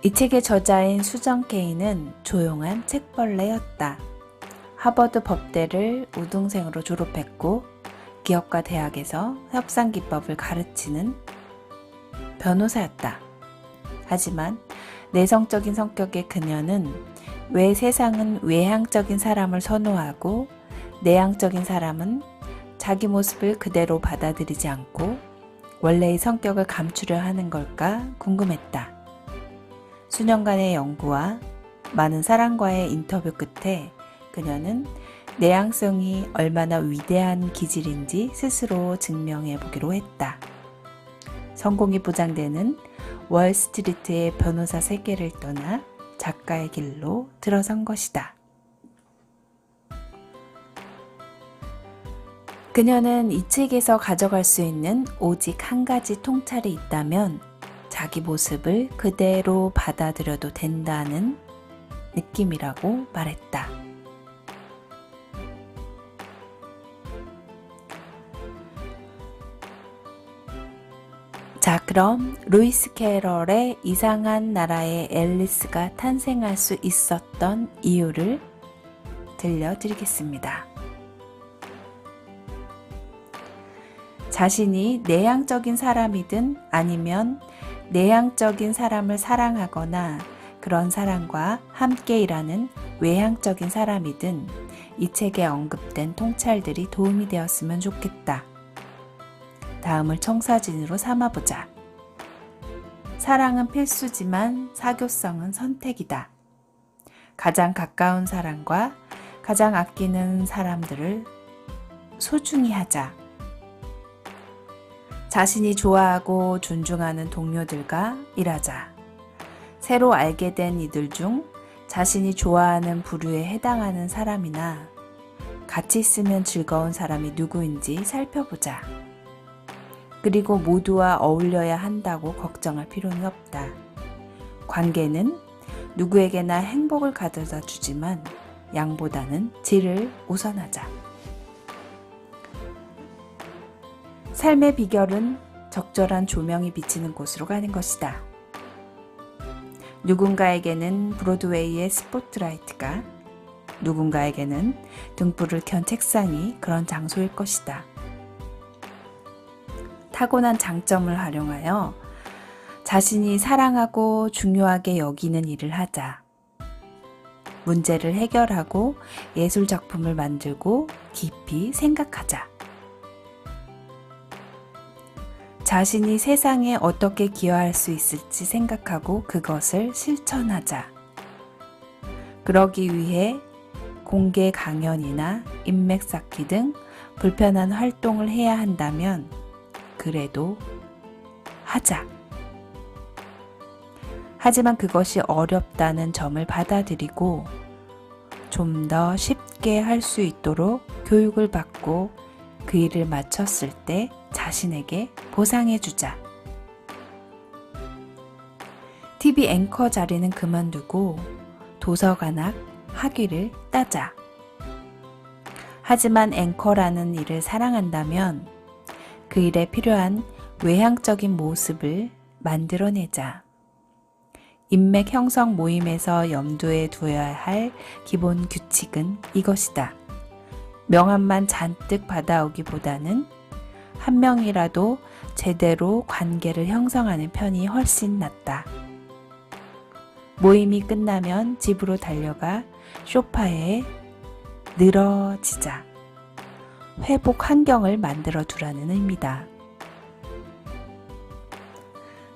이 책의 저자인 수정 K는 조용한 책벌레였다. 하버드 법대를 우등생으로 졸업했고 기업과 대학에서 협상기법을 가르치는 변호사였다. 하지만 내성적인 성격의 그녀는 왜 세상은 외향적인 사람을 선호하고 내향적인 사람은 자기 모습을 그대로 받아들이지 않고 원래의 성격을 감추려 하는 걸까 궁금했다. 수년간의 연구와 많은 사람과의 인터뷰 끝에 그녀는 내향성이 얼마나 위대한 기질인지 스스로 증명해 보기로 했다. 성공이 보장되는 월스트리트의 변호사 세계를 떠나 작가의 길로 들어선 것이다. 그녀는 이 책에서 가져갈 수 있는 오직 한 가지 통찰이 있다면 자기 모습을 그대로 받아들여도 된다는 느낌이라고 말했다. 자, 그럼 루이스 캐럴의 이상한 나라의 앨리스가 탄생할 수 있었던 이유를 들려드리겠습니다. 자신이 내향적인 사람이든 아니면 내향적인 사람을 사랑하거나 그런 사람과 함께 일하는 외향적인 사람이든 이 책에 언급된 통찰들이 도움이 되었으면 좋겠다. 다음을 청사진으로 삼아보자. 사랑은 필수지만 사교성은 선택이다. 가장 가까운 사람과 가장 아끼는 사람들을 소중히 하자. 자신이 좋아하고 존중하는 동료들과 일하자. 새로 알게 된 이들 중 자신이 좋아하는 부류에 해당하는 사람이나 같이 있으면 즐거운 사람이 누구인지 살펴보자. 그리고 모두와 어울려야 한다고 걱정할 필요는 없다. 관계는 누구에게나 행복을 가져다 주지만 양보다는 질을 우선하자. 삶의 비결은 적절한 조명이 비치는 곳으로 가는 것이다. 누군가에게는 브로드웨이의 스포트라이트가, 누군가에게는 등불을 켠 책상이 그런 장소일 것이다. 타고난 장점을 활용하여 자신이 사랑하고 중요하게 여기는 일을 하자. 문제를 해결하고 예술 작품을 만들고 깊이 생각하자. 자신이 세상에 어떻게 기여할 수 있을지 생각하고 그것을 실천하자. 그러기 위해 공개 강연이나 인맥 쌓기 등 불편한 활동을 해야 한다면 그래도 하자. 하지만 그것이 어렵다는 점을 받아들이고 좀 더 쉽게 할 수 있도록 교육을 받고 그 일을 마쳤을 때 자신에게 보상해주자. TV 앵커 자리는 그만두고 도서관학 학위를 따자. 하지만 앵커라는 일을 사랑한다면 그 일에 필요한 외향적인 모습을 만들어내자. 인맥 형성 모임에서 염두에 두어야 할 기본 규칙은 이것이다. 명함만 잔뜩 받아오기보다는 한 명이라도 제대로 관계를 형성하는 편이 훨씬 낫다. 모임이 끝나면 집으로 달려가 소파에 늘어지자. 회복 환경을 만들어 두라는 의미다.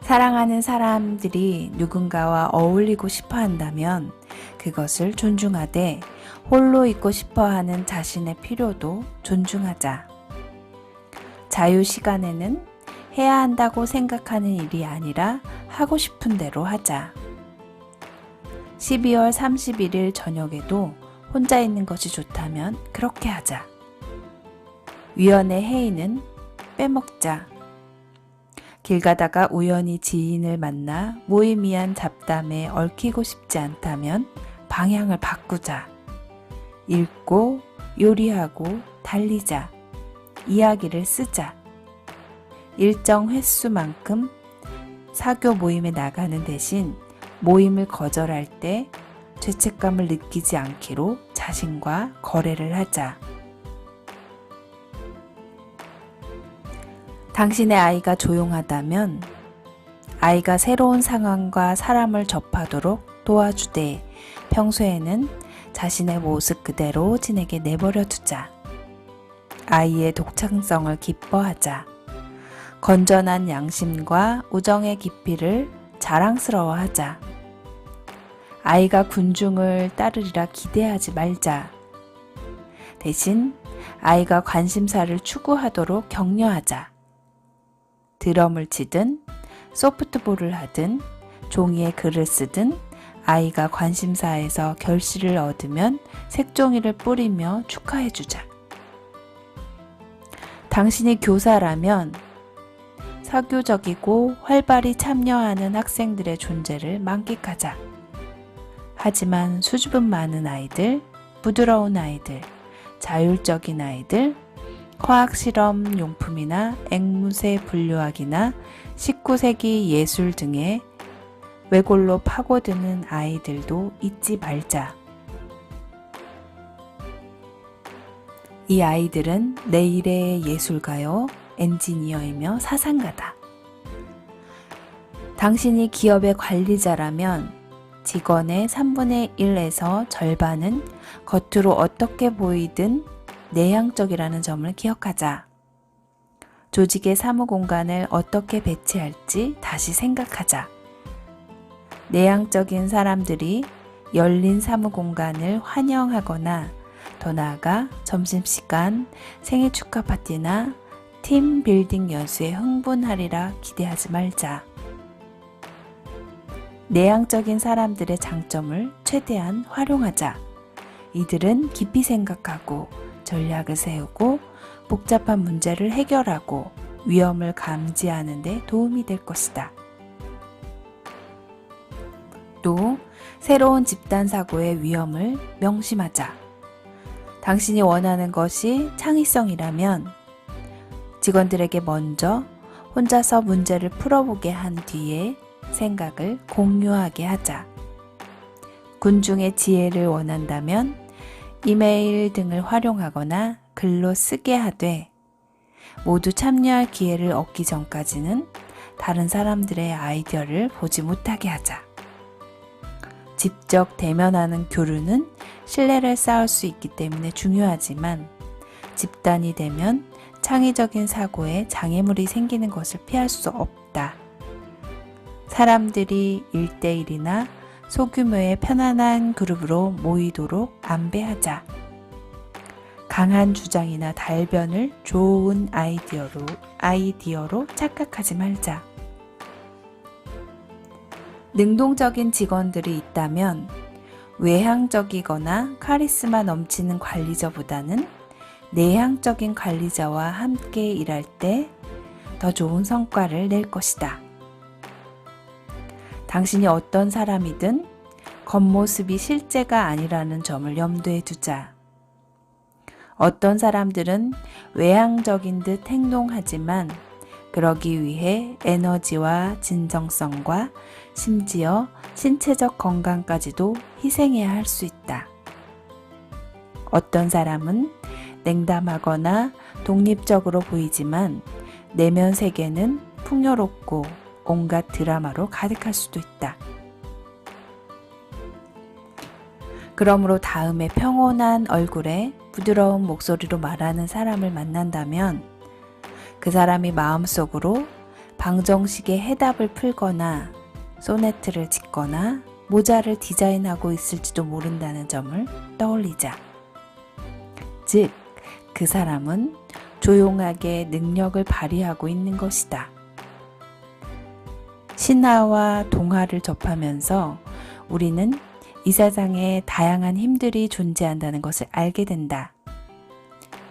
사랑하는 사람들이 누군가와 어울리고 싶어 한다면 그것을 존중하되 홀로 있고 싶어 하는 자신의 필요도 존중하자. 자유 시간에는 해야 한다고 생각하는 일이 아니라 하고 싶은 대로 하자. 12월 31일 저녁에도 혼자 있는 것이 좋다면 그렇게 하자. 위원의 회의는 빼먹자. 길 가다가 우연히 지인을 만나 무의미한 잡담에 얽히고 싶지 않다면 방향을 바꾸자. 읽고 요리하고 달리자. 이야기를 쓰자. 일정 횟수만큼 사교 모임에 나가는 대신 모임을 거절할 때 죄책감을 느끼지 않기로 자신과 거래를 하자. 당신의 아이가 조용하다면 아이가 새로운 상황과 사람을 접하도록 도와주되 평소에는 자신의 모습 그대로 지내게 내버려 두자. 아이의 독창성을 기뻐하자. 건전한 양심과 우정의 깊이를 자랑스러워하자. 아이가 군중을 따르리라 기대하지 말자. 대신 아이가 관심사를 추구하도록 격려하자. 드럼을 치든 소프트볼을 하든 종이에 글을 쓰든 아이가 관심사에서 결실을 얻으면 색종이를 뿌리며 축하해주자. 당신이 교사라면 사교적이고 활발히 참여하는 학생들의 존재를 만끽하자. 하지만 수줍음 많은 아이들, 부드러운 아이들, 자율적인 아이들, 화학실험 용품이나 앵무새 분류학이나 19세기 예술 등의 외골로 파고드는 아이들도 잊지 말자. 이 아이들은 내일의 예술가요, 엔지니어이며 사상가다. 당신이 기업의 관리자라면 직원의 3분의 1에서 절반은 겉으로 어떻게 보이든 내향적이라는 점을 기억하자. 조직의 사무 공간을 어떻게 배치할지 다시 생각하자. 내향적인 사람들이 열린 사무 공간을 환영하거나 더 나아가 점심시간, 생일 축하 파티나 팀 빌딩 연수에 흥분하리라 기대하지 말자. 내향적인 사람들의 장점을 최대한 활용하자. 이들은 깊이 생각하고 전략을 세우고 복잡한 문제를 해결하고 위험을 감지하는 데 도움이 될 것이다. 또 새로운 집단 사고의 위험을 명심하자. 당신이 원하는 것이 창의성이라면 직원들에게 먼저 혼자서 문제를 풀어보게 한 뒤에 생각을 공유하게 하자. 군중의 지혜를 원한다면 이메일 등을 활용하거나 글로 쓰게 하되 모두 참여할 기회를 얻기 전까지는 다른 사람들의 아이디어를 보지 못하게 하자. 직접 대면하는 교류는 신뢰를 쌓을 수 있기 때문에 중요하지만 집단이 되면 창의적인 사고에 장애물이 생기는 것을 피할 수 없다. 사람들이 1대1이나 소규모의 편안한 그룹으로 모이도록 안배하자. 강한 주장이나 달변을 좋은 아이디어로 착각하지 말자. 능동적인 직원들이 있다면 외향적이거나 카리스마 넘치는 관리자보다는 내향적인 관리자와 함께 일할 때 더 좋은 성과를 낼 것이다. 당신이 어떤 사람이든 겉모습이 실제가 아니라는 점을 염두에 두자. 어떤 사람들은 외향적인 듯 행동하지만 그러기 위해 에너지와 진정성과 심지어 신체적 건강까지도 희생해야 할 수 있다. 어떤 사람은 냉담하거나 독립적으로 보이지만 내면 세계는 풍요롭고 온갖 드라마로 가득할 수도 있다. 그러므로 다음에 평온한 얼굴에 부드러운 목소리로 말하는 사람을 만난다면 그 사람이 마음속으로 방정식의 해답을 풀거나 소네트를 짓거나 모자를 디자인하고 있을지도 모른다는 점을 떠올리자. 즉, 그 사람은 조용하게 능력을 발휘하고 있는 것이다. 신화와 동화를 접하면서 우리는 이 세상에 다양한 힘들이 존재한다는 것을 알게 된다.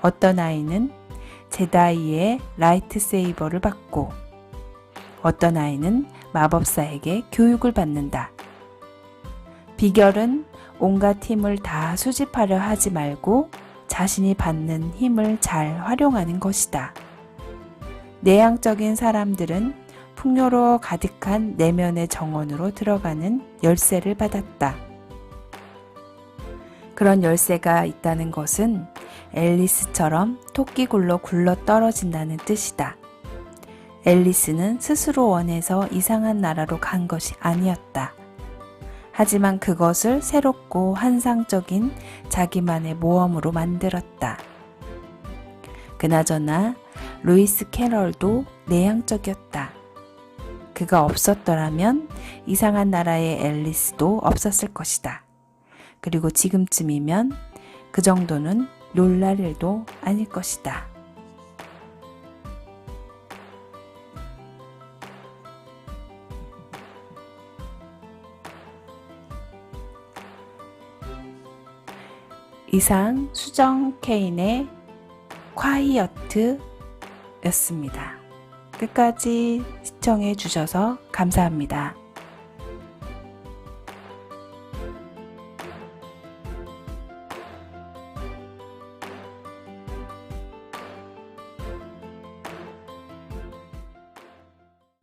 어떤 아이는 제다이의 라이트세이버를 받고 어떤 아이는 마법사에게 교육을 받는다. 비결은 온갖 힘을 다 수집하려 하지 말고 자신이 받는 힘을 잘 활용하는 것이다. 내향적인 사람들은 풍요로 가득한 내면의 정원으로 들어가는 열쇠를 받았다. 그런 열쇠가 있다는 것은 앨리스처럼 토끼굴로 굴러 떨어진다는 뜻이다. 앨리스는 스스로 원해서 이상한 나라로 간 것이 아니었다. 하지만 그것을 새롭고 환상적인 자기만의 모험으로 만들었다. 그나저나 루이스 캐럴도 내향적이었다. 그가 없었더라면 이상한 나라의 앨리스도 없었을 것이다. 그리고 지금쯤이면 그 정도는 놀랄 일도 아닐 것이다. 이상 수정 케인의 콰이어트였습니다. 끝까지 시청해 주셔서 감사합니다.